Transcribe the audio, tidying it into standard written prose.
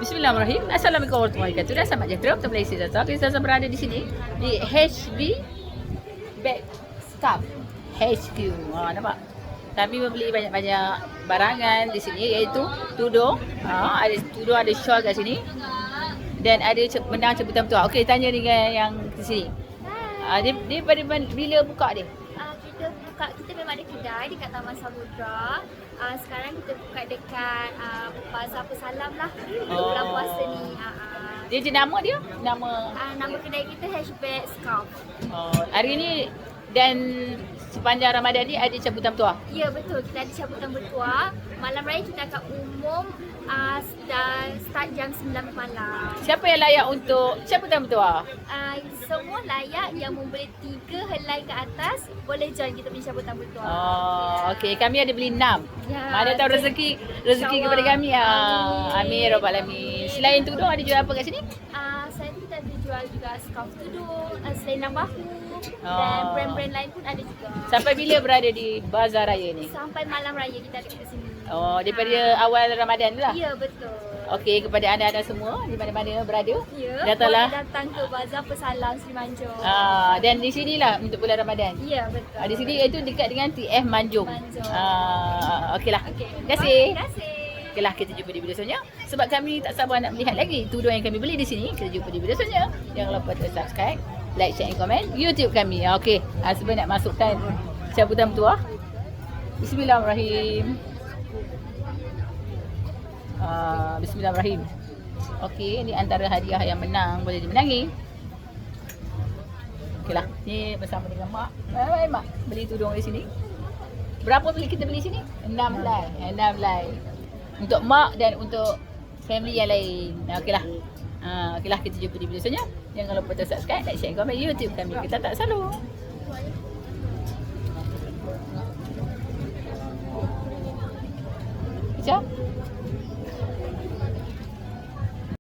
Bismillahirrahmanirrahim. Assalamualaikum warahmatullahi wabarakatuh. Dan selamat sejahtera untuk Malaysia Zaza. Kita Zaza berada di sini di HB Bag Scarf HQ. Nampak? Kami membeli banyak-banyak barangan di sini, iaitu tudung. Ada tudung, ada shawl kat sini. Dan ada benang cabutan tua. Okey, tanya dengan yang di sini. Dia pada bila buka dia? Kita memang ada kedai dekat Taman Samudra. Sekarang kita buka dekat Bazar Pesalam lah. Bulan puasa ni. Dia je nama dia? Nama kedai kita Hatchback Scarf. Hari ni dan sepanjang Ramadan ni ada cabutan tua. Ya, betul. Kita ada cabutan bertuah. Malam raya kita akan umum start jam 9 malam. Siapa yang layak untuk cabutan bertuah? Semua layak yang membeli 3 helai ke atas boleh join kita punya cabutan bertuah. Okey, kami ada beli 6. Ya, Mana tahu rezeki kepada kami. Amin ya rabbal alamin. Selain tudung ada jual apa kat sini? Saya kita ada jual juga scarf tudung, selendang bahu dan brand-brand lain pun ada juga. Sampai bila berada di Bazar Raya ni? Sampai malam raya kita ada kat sini. Daripada awal Ramadan tu lah? Ya, betul. Okey, kepada anda-anda semua di mana-mana berada, Ya, datanglah. boleh datang ke Bazar Pesalam Sri Manjung. Dan di sinilah untuk bulan Ramadan. Ya, betul. Di sini iaitu dekat dengan TF Manjung. Okeylah. Okey. Terima kasih. Terima kasih. Okeylah, kita jumpa di video selanjutnya. Sebab kami tak sabar nak melihat lagi tudung yang kami beli di sini. Kita jumpa di video selanjutnya. Jangan lupa subscribe, like, share dan komen YouTube kami. Okey, sebab nak masukkan cabutan bertuah. Bismillahirrahmanirrahim. Bismillahirrahmanirrahim. Okey, ni antara hadiah yang menang boleh dimenangi. Okeylah, ni bersama dengan mak. Mak beli tudung di sini. Berapa kita beli sini? 6 helai. Untuk mak dan untuk family yang lain. Okeylah. Okeylah, kita jumpa di video selanjutnya. Jangan lupa subscribe, like, share, komen YouTube kami. Kita tak salu. Macam?